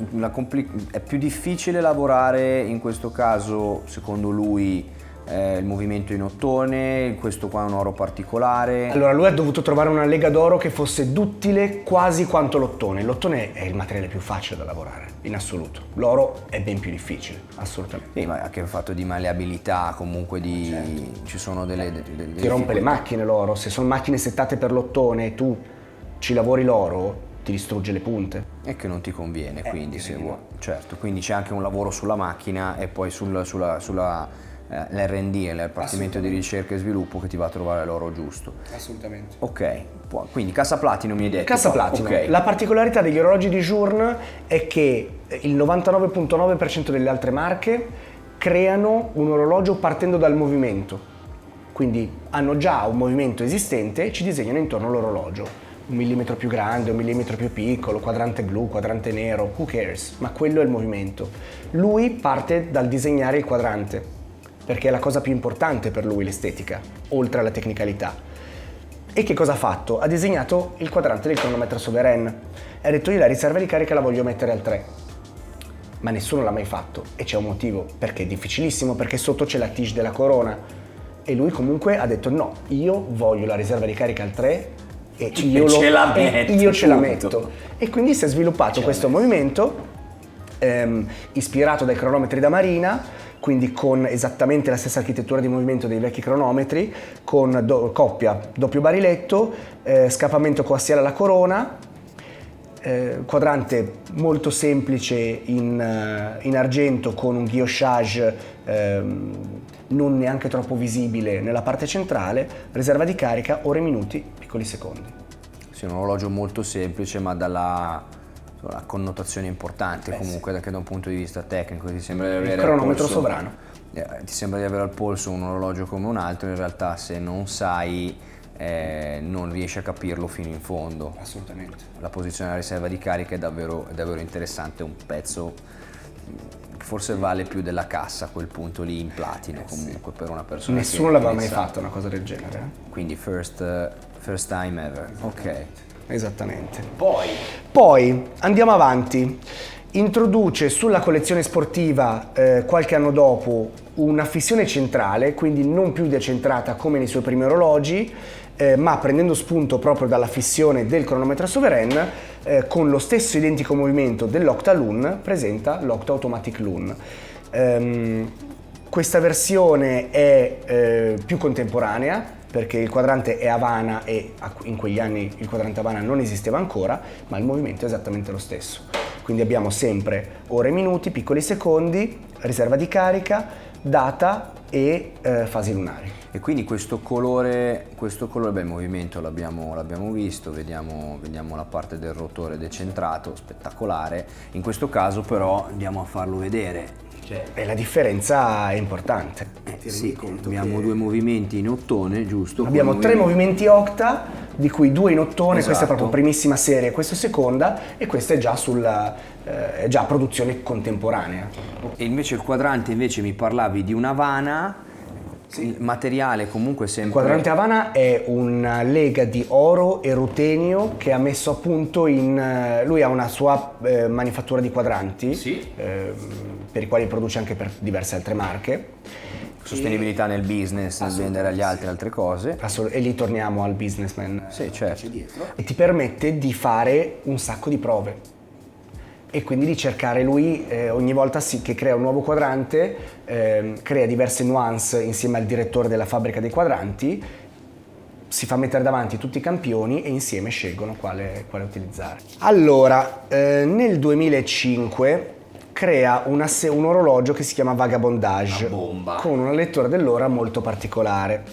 è più difficile lavorare in questo caso, secondo lui, il movimento in ottone, questo qua è un oro particolare. Allora lui ha dovuto trovare una lega d'oro che fosse duttile quasi quanto l'ottone. L'ottone è il materiale più facile da lavorare, in assoluto. L'oro è ben più difficile, assolutamente. Sì, ma anche il fatto di malleabilità, comunque ci sono delle Ti rompe le macchine l'oro, se sono macchine settate per l'ottone e tu ci lavori l'oro, ti distrugge le punte. E che non ti conviene, quindi se vuoi. Certo, quindi c'è anche un lavoro sulla macchina e poi sulla l'R&D, il Dipartimento di Ricerca e Sviluppo, che ti va a trovare l'oro giusto. Assolutamente. Ok, quindi Cassa Platino mi hai detto. Cassa Platino. Ok. La particolarità degli orologi di Journe è che il 99,9% delle altre marche creano un orologio partendo dal movimento. Quindi hanno già un movimento esistente e ci disegnano intorno all'orologio. 1 millimetro più grande, 1 millimetro più piccolo, quadrante blu, quadrante nero, who cares? Ma quello è il movimento. Lui parte dal disegnare il quadrante, perché è la cosa più importante per lui, l'estetica, oltre alla tecnicalità. E che cosa ha fatto? Ha disegnato il quadrante del cronometro Sovereign e ha detto: io la riserva di carica la voglio mettere al 3. Ma nessuno l'ha mai fatto e c'è un motivo, perché è difficilissimo, perché sotto c'è la tige della corona e lui comunque ha detto no, io voglio la riserva di carica al 3 e io ce la metto. E quindi si è sviluppato questo movimento ispirato dai cronometri da marina, quindi con esattamente la stessa architettura di movimento dei vecchi cronometri, con coppia, doppio bariletto, scappamento coassiale alla corona, quadrante molto semplice in argento con un guillochage non neanche troppo visibile nella parte centrale, riserva di carica, ore, minuti, piccoli secondi. Sì, un orologio molto semplice ma dalla connotazione importante comunque anche da un punto di vista tecnico. Ti sembra di avere il cronometro sovrano. Ti sembra di avere al polso un orologio come un altro, in realtà se non sai non riesci a capirlo fino in fondo. Assolutamente. La posizione della riserva di carica è davvero interessante, un pezzo che forse vale più della cassa a quel punto lì in platino comunque per una persona. Nessuno l'aveva mai fatto una cosa del genere. Quindi first time ever. Ok. Esattamente. Poi andiamo avanti. Introduce sulla collezione sportiva qualche anno dopo una fissione centrale, quindi non più decentrata come nei suoi primi orologi, ma prendendo spunto proprio dalla fissione del cronometro Sovereign, con lo stesso identico movimento dell'Octaloon, presenta l'Octa Automatic Loon. Questa versione è più contemporanea, perché il quadrante è Havana e in quegli anni il quadrante Havana non esisteva ancora, ma il movimento è esattamente lo stesso. Quindi abbiamo sempre ore e minuti, piccoli secondi, riserva di carica, data e fasi lunari. E quindi questo colore, beh, il movimento l'abbiamo visto, vediamo la parte del rotore decentrato, spettacolare. In questo caso però andiamo a farlo vedere. E la differenza è importante. Sì, abbiamo due movimenti in ottone, giusto? Abbiamo 3 movimenti octa, di cui 2 in ottone, Esatto. Questa è proprio primissima serie, questa è seconda, e questa è già è già produzione contemporanea. E invece il quadrante, mi parlavi di una Havana, il materiale comunque sempre... Il quadrante Havana è una lega di oro e rutenio che ha messo a punto lui ha una sua manifattura di quadranti, per i quali produce anche per diverse altre marche. Sostenibilità nel business, nel vendere agli altri altre cose. E lì torniamo al businessman. Sì, certo. E ti permette di fare un sacco di prove. E quindi di cercare lui, ogni volta che crea un nuovo quadrante, crea diverse nuance insieme al direttore della fabbrica dei quadranti, si fa mettere davanti tutti i campioni e insieme scelgono quale utilizzare. Allora, nel 2005 crea un orologio che si chiama Vagabondage, con una lettura dell'ora molto particolare.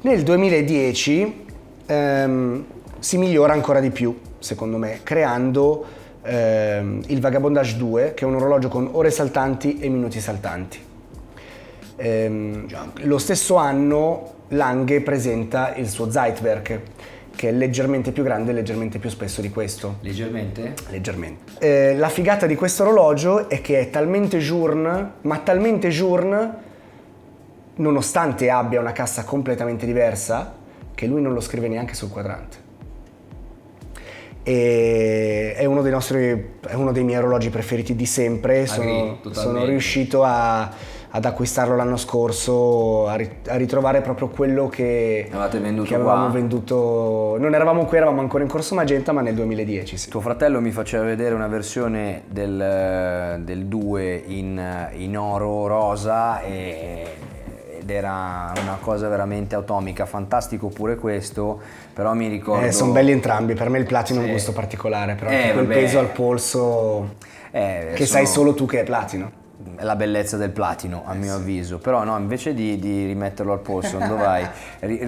Nel 2010 si migliora ancora di più, secondo me, creando il Vagabondage 2, che è un orologio con ore saltanti e minuti saltanti. Lo stesso anno Lange presenta il suo Zeitwerk, che è leggermente più grande e leggermente più spesso di questo. Leggermente? Leggermente. La figata di questo orologio è che è talmente journe, ma talmente journe, nonostante abbia una cassa completamente diversa, che lui non lo scrive neanche sul quadrante. E è uno dei miei orologi preferiti di sempre. Sono riuscito ad acquistarlo l'anno scorso, a ritrovare proprio quello che avevamo venduto. Non eravamo qui, eravamo ancora in Corso Magenta, ma nel 2010. Sì. Tuo fratello mi faceva vedere una versione del 2 in oro rosa ed era una cosa veramente atomica, fantastico pure questo, però mi ricordo... sono belli entrambi, per me il platino è un gusto particolare, però quel peso al polso che sai solo tu che è platino. La bellezza del platino, a mio avviso, però no, invece di rimetterlo al polso, dove vai?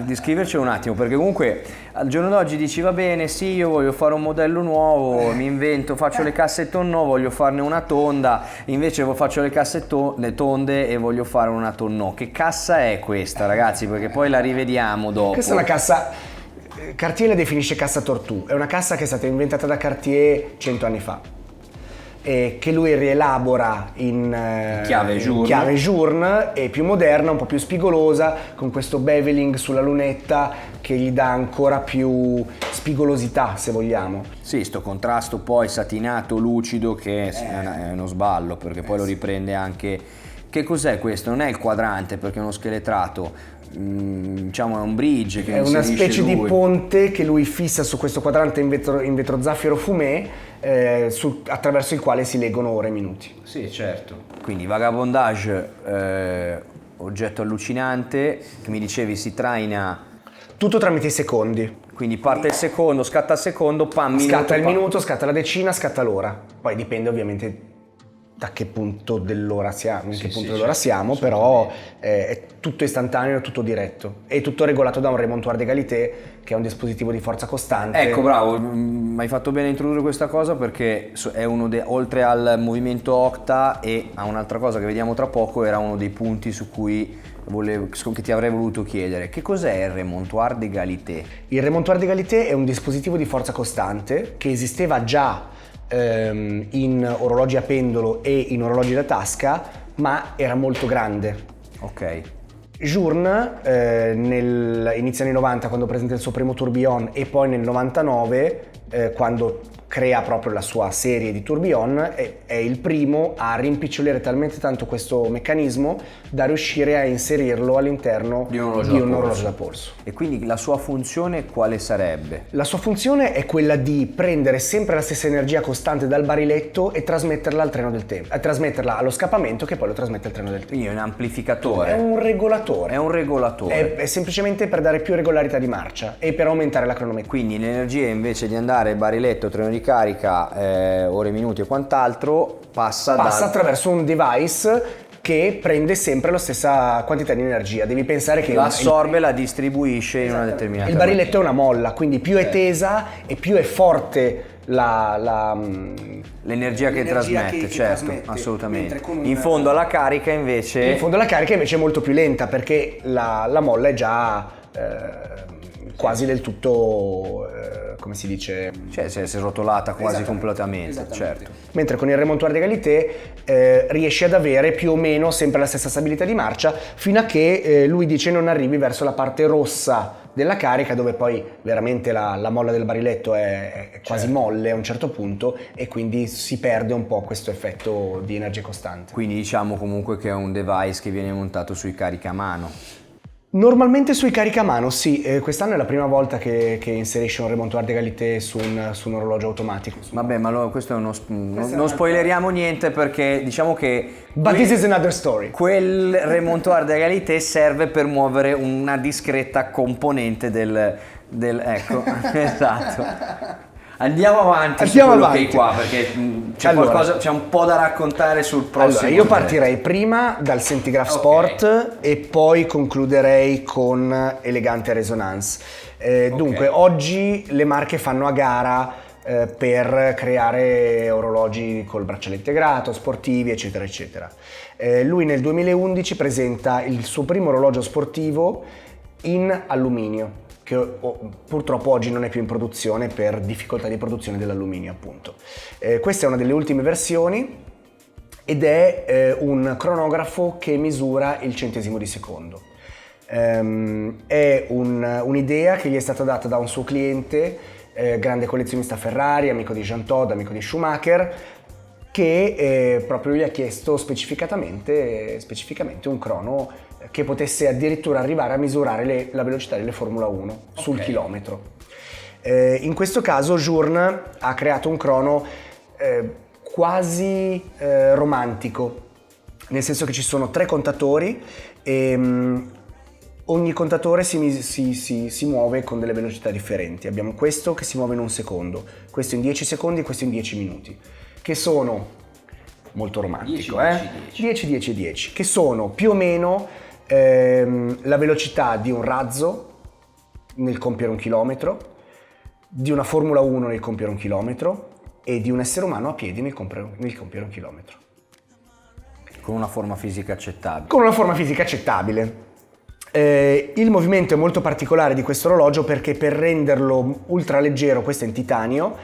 Descriverci un attimo, perché comunque al giorno d'oggi dici va bene, sì, io voglio fare un modello nuovo, mi invento, faccio le casse tonno, voglio farne una tonda, invece faccio le casse le tonde e voglio fare una tonno. Che cassa è questa, ragazzi? Perché poi la rivediamo dopo. Questa è una cassa, Cartier la definisce cassa Tortù, è una cassa che è stata inventata da Cartier 100 anni fa. Che lui rielabora in chiave journe e più moderna, un po' più spigolosa, con questo beveling sulla lunetta che gli dà ancora più spigolosità, se vogliamo. Sì, sto contrasto poi satinato, lucido, che è uno sballo, perché poi lo riprende anche Che cos'è questo? Non è il quadrante perché è uno scheletrato, diciamo è un bridge che è una inserisce specie di lui. ponte che lui fissa su questo quadrante in vetro zaffiro fumé, attraverso il quale si leggono ore e minuti. Sì, certo. Quindi Vagabondage, oggetto allucinante, che mi dicevi si traina, Tutto tramite i secondi. quindi parte il secondo, scatta il secondo, pam, Scatta il pam. minuto, scatta la decina, scatta l'ora. Poi dipende ovviamente da che punto dell'ora siamo, in che punto dell'ora siamo, però è tutto istantaneo, tutto diretto. E tutto regolato da un remontoir d'égalité, che è un dispositivo di forza costante. Ecco, bravo, mi hai fatto bene a introdurre questa cosa perché è oltre al movimento octa e a un'altra cosa che vediamo tra poco, era uno dei punti su cui che ti avrei voluto chiedere. Che cos'è il remontoir d'égalité? Il remontoir d'égalité è un dispositivo di forza costante che esisteva già in orologi a pendolo e in orologi da tasca, ma era molto grande. Ok. Journe inizia anni 90 quando presenta il suo primo tourbillon e poi nel 99 quando crea proprio la sua serie di tourbillon è il primo a rimpicciolire talmente tanto questo meccanismo da riuscire a inserirlo all'interno Di un orologio da polso. E quindi la sua funzione quale sarebbe? La sua funzione è quella di prendere sempre la stessa energia costante dal bariletto e trasmetterla al treno del tempo, trasmetterla allo scappamento che poi lo trasmette al treno del tempo. Quindi è un amplificatore. È un regolatore. È un regolatore. È semplicemente per dare più regolarità di marcia e per aumentare la cronometria. Quindi l'energia invece di andare bariletto, treno di carica, ore, minuti e quant'altro passa attraverso un device che prende sempre la stessa quantità di energia. Devi pensare che la assorbe e la distribuisce in una determinata il barilletto è una molla, quindi più è tesa e più è forte l'energia che trasmette, che certo, trasmette. assolutamente. In fondo alla carica invece è molto più lenta perché la molla è già quasi del tutto, come si dice? Cioè si è rotolata quasi completamente, certo. Mentre con il remontoir d'égalité riesci ad avere più o meno sempre la stessa stabilità di marcia fino a che lui dice non arrivi verso la parte rossa della carica dove poi veramente la molla del bariletto è quasi molle a un certo punto e quindi si perde un po' questo effetto di energia costante. Quindi diciamo comunque che è un device che viene montato sui caricamano. Normalmente sui caricamano, sì. Quest'anno è la prima volta che inserisce un remontoir d'égalité su un orologio automatico. Vabbè, ma questo è non spoileriamo niente perché diciamo che But this is another story. Quel remontoir d'égalité serve per muovere una discreta componente del ecco, esatto. Andiamo avanti su quello che è qua perché c'è un po' da raccontare sul prossimo. Allora, io partirei prima dal Centigraph Sport e poi concluderei con Elegante Resonance. Dunque, oggi le marche fanno a gara per creare orologi col bracciale integrato, sportivi, eccetera, eccetera. Lui nel 2011 presenta il suo primo orologio sportivo in alluminio, che purtroppo oggi non è più in produzione per difficoltà di produzione dell'alluminio, appunto. Questa è una delle ultime versioni ed è un cronografo che misura il centesimo di secondo. È un'idea che gli è stata data da un suo cliente, grande collezionista Ferrari, amico di Jean Todt, amico di Schumacher, che proprio gli ha chiesto specificatamente un crono che potesse addirittura arrivare a misurare la velocità delle Formula 1 sul chilometro. In questo caso Journe ha creato un crono quasi romantico, nel senso che ci sono 3 contatori e ogni contatore si muove con delle velocità differenti. Abbiamo questo che si muove in 1 secondo, questo in 10 secondi e questo in 10 minuti, che sono molto romantico, 10-10-10, che sono più o meno la velocità di un razzo nel compiere 1 chilometro, di una Formula 1 nel compiere 1 chilometro e di un essere umano a piedi nel compiere 1 chilometro. Con una forma fisica accettabile. Con una forma fisica accettabile. Il movimento è molto particolare di questo orologio perché per renderlo ultra leggero, questo è in titanio,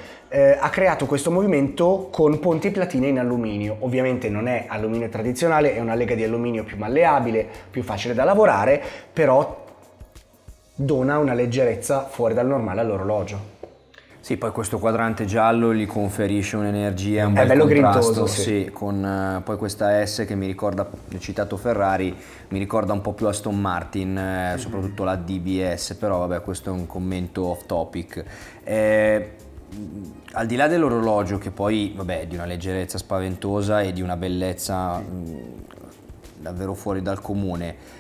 ha creato questo movimento con ponti e platine in alluminio. Ovviamente non è alluminio tradizionale, è una lega di alluminio più malleabile, più facile da lavorare, però dona una leggerezza fuori dal normale all'orologio. Sì, poi questo quadrante giallo gli conferisce un'energia, un È bel bello contrasto, grintoso, sì. sì, con poi questa S che mi ricorda, ho citato Ferrari, mi ricorda un po' più Aston Martin, soprattutto la DBS, però vabbè, questo è un commento off topic. Al di là dell'orologio, che poi vabbè è di una leggerezza spaventosa e di una bellezza davvero fuori dal comune.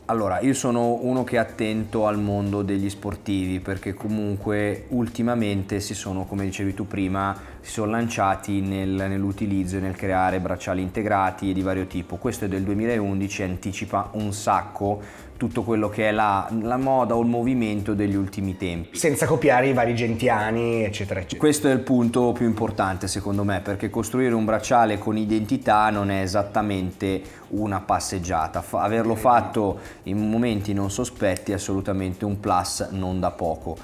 Allora, io sono uno che è attento al mondo degli sportivi, perché comunque ultimamente si sono, come dicevi tu prima, si sono lanciati nell'utilizzo e nel creare bracciali integrati e di vario tipo. Questo è del 2011 e anticipa un sacco tutto quello che è la moda o il movimento degli ultimi tempi. Senza copiare i vari Gentiani, eccetera, eccetera. Questo è il punto più importante secondo me, perché costruire un bracciale con identità non è esattamente una passeggiata. Averlo fatto in momenti non sospetti è assolutamente un plus non da poco.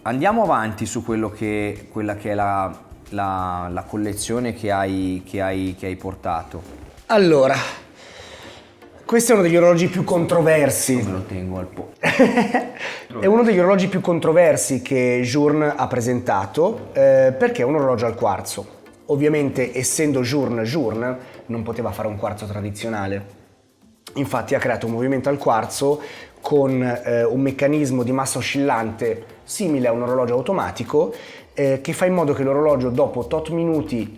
Andiamo avanti su quella che è la collezione che hai portato. Allora, questo è uno degli orologi più controversi. Me lo tengo al po'. È uno degli orologi più controversi che Journe ha presentato, perché è un orologio al quarzo. Ovviamente, essendo Journe non poteva fare un quarzo tradizionale. Infatti ha creato un movimento al quarzo con un meccanismo di massa oscillante simile a un orologio automatico, che fa in modo che l'orologio dopo tot minuti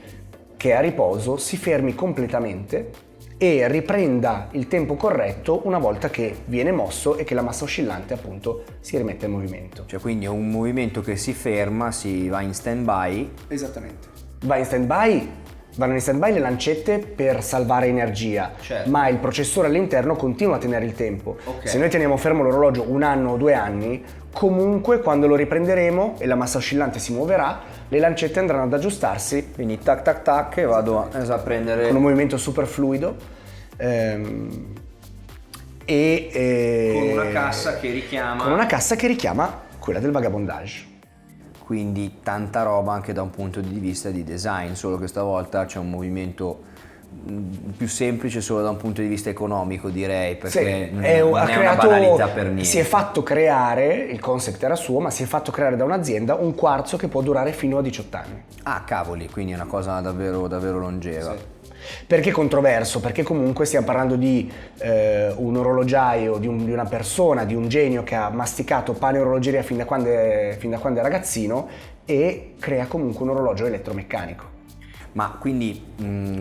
che è a riposo si fermi completamente e riprenda il tempo corretto una volta che viene mosso e che la massa oscillante appunto si rimette in movimento. Cioè quindi è un movimento che si ferma, si va in stand-by. Esattamente. Vanno in stand-by le lancette per salvare energia, certo, ma il processore all'interno continua a tenere il tempo. Okay. Se noi teniamo fermo l'orologio 1 anno o 2 anni, comunque quando lo riprenderemo e la massa oscillante si muoverà, le lancette andranno ad aggiustarsi. Quindi tac tac tac e vado a prendere Con un movimento super fluido. con una cassa che richiama quella del vagabondage. Quindi tanta roba anche da un punto di vista di design, solo che stavolta c'è un movimento più semplice solo da un punto di vista economico, direi, perché Sì, non è una banalità per niente. Si è fatto creare, il concept era suo, ma si è fatto creare da un'azienda un quarzo che può durare fino a 18 anni. Ah, cavoli, quindi è una cosa davvero, davvero longeva. Sì. Perché controverso? Perché comunque stiamo parlando di un orologiaio, di una persona, di un genio che ha masticato pane e orologeria fin da quando è ragazzino e crea comunque un orologio elettromeccanico. Ma quindi,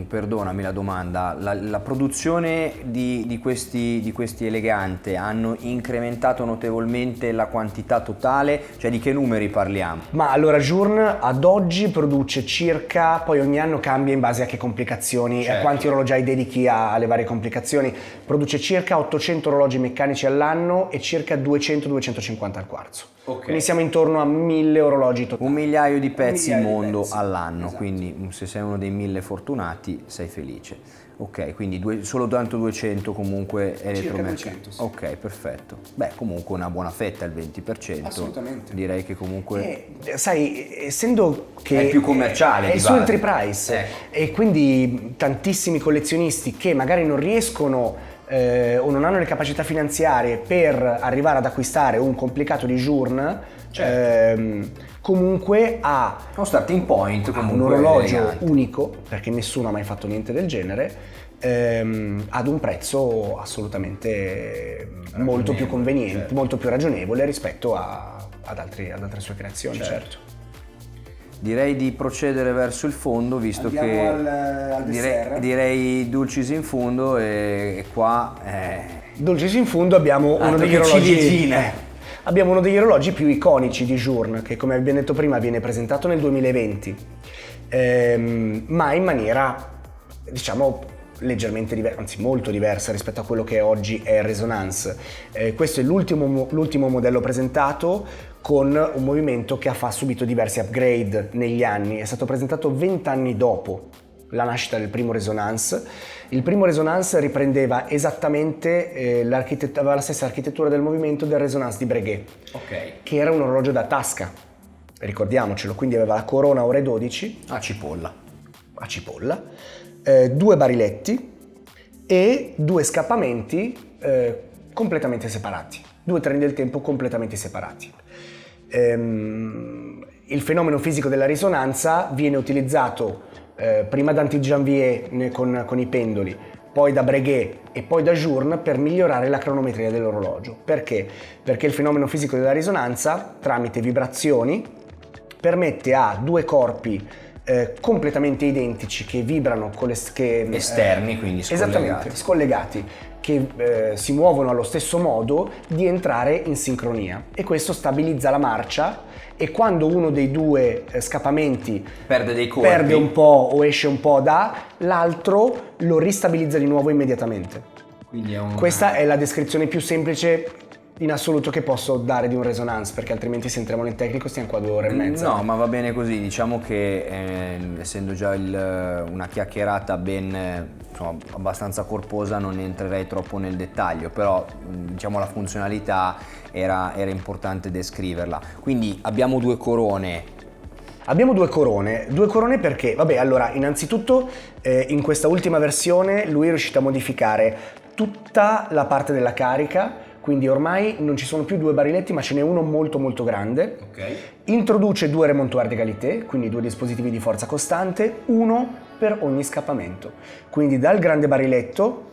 perdonami la domanda, la produzione di questi elegante hanno incrementato notevolmente la quantità totale? Cioè di che numeri parliamo? Ma allora Journe ad oggi produce circa, poi ogni anno cambia in base a che complicazioni, certo, a quanti orologiai dedichi alle varie complicazioni, produce circa 800 orologi meccanici all'anno e circa 200-250 al quarzo. Okay. Quindi siamo intorno a 1000 orologi totali. 1 migliaio di pezzi in mondo pezzi all'anno, esatto. Quindi se sei uno dei 1000 fortunati sei felice. Ok, quindi solo tanto 200 comunque elettromeccanico. Sì. Ok, perfetto. Beh, comunque una buona fetta, il 20%. Assolutamente. Direi che comunque sai, essendo che è più commerciale, è di il suo base. entry price e quindi tantissimi collezionisti che magari non riescono o non hanno le capacità finanziarie per arrivare ad acquistare un complicato di Journe, certo, comunque ha uno starting point, comunque un orologio elegante, unico, perché nessuno ha mai fatto niente del genere, ad un prezzo assolutamente molto più conveniente, certo, molto più ragionevole rispetto ad altre sue creazioni, certo. Direi di procedere verso il fondo, visto Andiamo che al dessert. direi dulcis in fondo e qua Dulcis in fondo abbiamo uno degli orologi. Abbiamo uno degli orologi più iconici di Journe, che come abbiamo detto prima viene presentato nel 2020, ma in maniera, diciamo, leggermente diversa, anzi molto diversa rispetto a quello che oggi è il Resonance. Questo è l'ultimo modello presentato con un movimento che ha subito diversi upgrade negli anni. È stato presentato 20 anni dopo la nascita del primo Resonance. Il primo Resonance riprendeva esattamente aveva la stessa architettura del movimento del Resonance di Breguet, che era un orologio da tasca, ricordiamocelo, quindi aveva la corona ore 12 a cipolla, 2 bariletti e 2 scappamenti completamente separati, 2 treni del tempo completamente separati. il fenomeno fisico della risonanza viene utilizzato prima da Anti-Janvier con i pendoli, poi da Breguet e poi da Journe per migliorare la cronometria dell'orologio. Perché? Perché il fenomeno fisico della risonanza, tramite vibrazioni, permette a due corpi completamente identici che vibrano con esterni, quindi scollegati. Esattamente, scollegati, che si muovono allo stesso modo, di entrare in sincronia, e questo stabilizza la marcia, e quando uno dei due scappamenti perde dei colpi, perde un po' o esce un po' l'altro lo ristabilizza di nuovo immediatamente. Quindi Questa è la descrizione più semplice in assoluto che posso dare di un resonance, perché altrimenti se entriamo nel tecnico stiamo qua 2 ore e mezza. No, ma va bene così. Diciamo che essendo già una chiacchierata insomma, abbastanza corposa, non entrerei troppo nel dettaglio, però diciamo la funzionalità era importante descriverla. Quindi abbiamo 2 corone. Abbiamo 2 corone perché, vabbè, allora, innanzitutto in questa ultima versione lui è riuscito a modificare tutta la parte della carica, quindi ormai non ci sono più 2 bariletti, ma ce n'è uno molto molto grande. Okay. Introduce 2 remontoir d'égalité, quindi 2 dispositivi di forza costante, uno per ogni scappamento. Quindi dal grande bariletto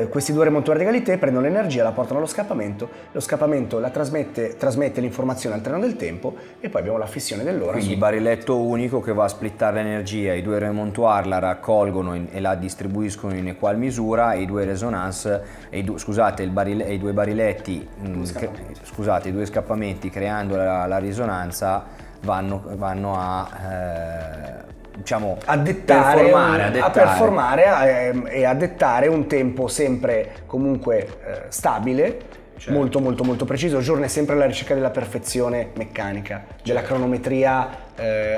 questi 2 remontoir d'égalité prendono l'energia, la portano allo scappamento, lo scappamento la trasmette l'informazione al treno del tempo, e poi abbiamo la fissione dell'ora. Quindi bariletto unico che va a splittare l'energia, i 2 remontoir la raccolgono e la distribuiscono in equal misura, e i 2 resonance, i 2 bariletti, i 2 scappamenti, creando la risonanza, vanno a diciamo a performare e a dettare un tempo sempre comunque stabile, certo. molto molto molto preciso. Journe è sempre alla ricerca della perfezione meccanica, della cronometria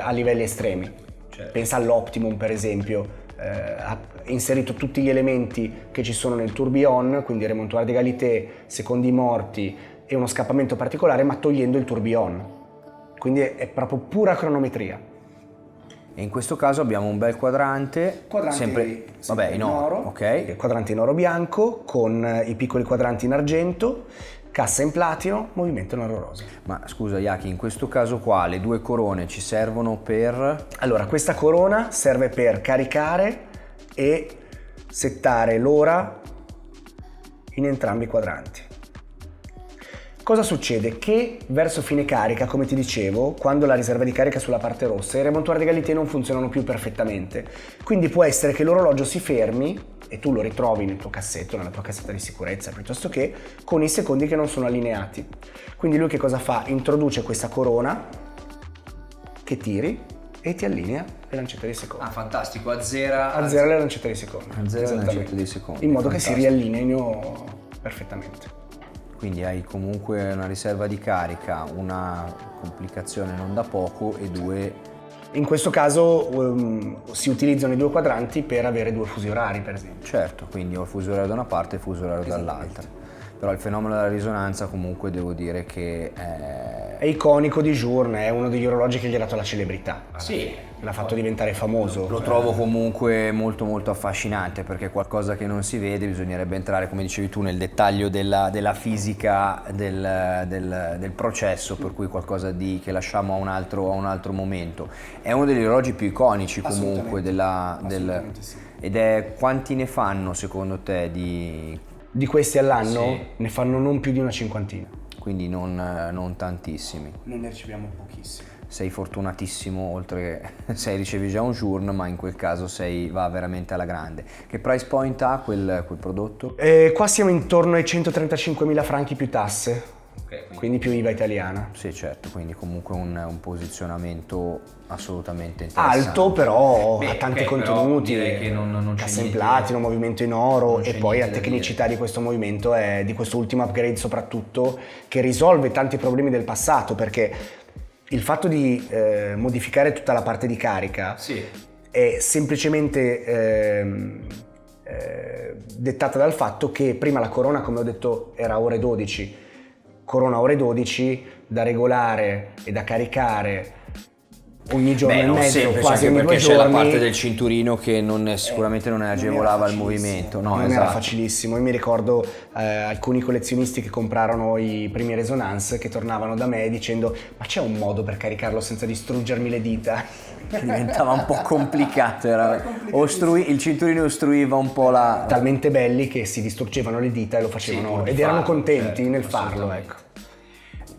a livelli estremi. Certo. Pensa all'Optimum, per esempio, ha inserito tutti gli elementi che ci sono nel tourbillon, quindi remontoir d'égalité, secondi morti e uno scappamento particolare, ma togliendo il tourbillon. Quindi è proprio pura cronometria. E in questo caso abbiamo un bel quadrante sempre in oro, ok. Quadrante in oro bianco con i piccoli quadranti in argento, cassa in platino, movimento in oro rosa. Ma scusa Yaki, in questo caso qua le 2 corone ci servono per? Allora, questa corona serve per caricare e settare l'ora in entrambi i quadranti. Cosa succede? Che verso fine carica, come ti dicevo, quando la riserva di carica è sulla parte rossa, i remontoir d'égalité non funzionano più perfettamente. Quindi può essere che l'orologio si fermi e tu lo ritrovi nel tuo cassetto, nella tua cassetta di sicurezza, piuttosto che con i secondi che non sono allineati. Quindi lui che cosa fa? Introduce questa corona che tiri e ti allinea le lancette di secondi. Ah, fantastico, azzera le lancette di secondi. Azzera le lancette di secondi. In modo che si riallineino perfettamente. Quindi hai comunque una riserva di carica, una complicazione non da poco e 2... In questo caso si utilizzano i 2 quadranti per avere 2 fusi orari, per esempio. Certo, quindi ho il fuso orario da una parte e il fuso orario dall'altra. Però il fenomeno della risonanza comunque devo dire che è iconico di Journe, è uno degli orologi che gli ha dato la celebrità. Sì. L'ha fatto diventare famoso. Lo trovo comunque molto molto affascinante, perché è qualcosa che non si vede, bisognerebbe entrare, come dicevi tu, nel dettaglio della fisica del processo, per cui qualcosa che lasciamo a un altro momento. È uno degli orologi più iconici comunque sì. Ed è, quanti ne fanno secondo te di questi all'anno? Sì. Ne fanno non più di una cinquantina. Quindi non tantissimi. Noi ne riceviamo pochissimi. Sei fortunatissimo, oltre che ricevi già un Journe, ma in quel caso va veramente alla grande. Che price point ha quel prodotto? Qua siamo intorno ai 135.000 franchi più tasse, quindi più IVA italiana. Sì, certo, quindi comunque un posizionamento assolutamente interessante. Alto, però ha tanti contenuti, direi che non c'è cassa in niente, platino, movimento in oro, non c'è e poi la niente da tecnicità dire. di questo movimento è di questo ultimo upgrade soprattutto, che risolve tanti problemi del passato, perché il fatto di modificare tutta la parte di carica è semplicemente dettata dal fatto che prima la corona, come ho detto, era ore 12, corona ore 12, da regolare e da caricare ogni giorno Beh, e non mezzo, sempre, quasi anche ogni 2 perché c'è giorni. la parte del cinturino che sicuramente non agevolava il movimento. No, Non esatto. era facilissimo. Io mi ricordo alcuni collezionisti che comprarono i primi Resonance che tornavano da me dicendo: ma c'è un modo per caricarlo senza distruggermi le dita? Diventava un po' complicato, il cinturino ostruiva un po' la... Talmente belli che si distruggevano le dita e lo facevano, ed erano contenti nel farlo, ecco.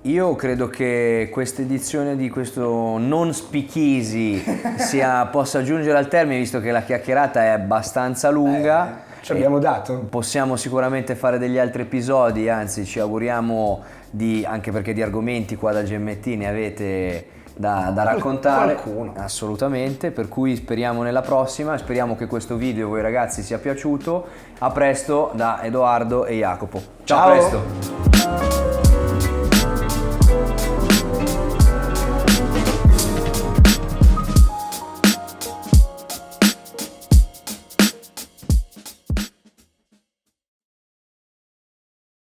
Io credo che questa edizione di questo non speakeasy possa giungere al termine, visto che la chiacchierata è abbastanza lunga. Ci abbiamo dato. Possiamo sicuramente fare degli altri episodi, anzi ci auguriamo anche perché di argomenti qua da Gemmetti ne avete da raccontare. Qualcuno. Assolutamente, per cui speriamo nella prossima, speriamo che questo video a voi ragazzi sia piaciuto. A presto da Edoardo e Jacopo. Ciao. A presto.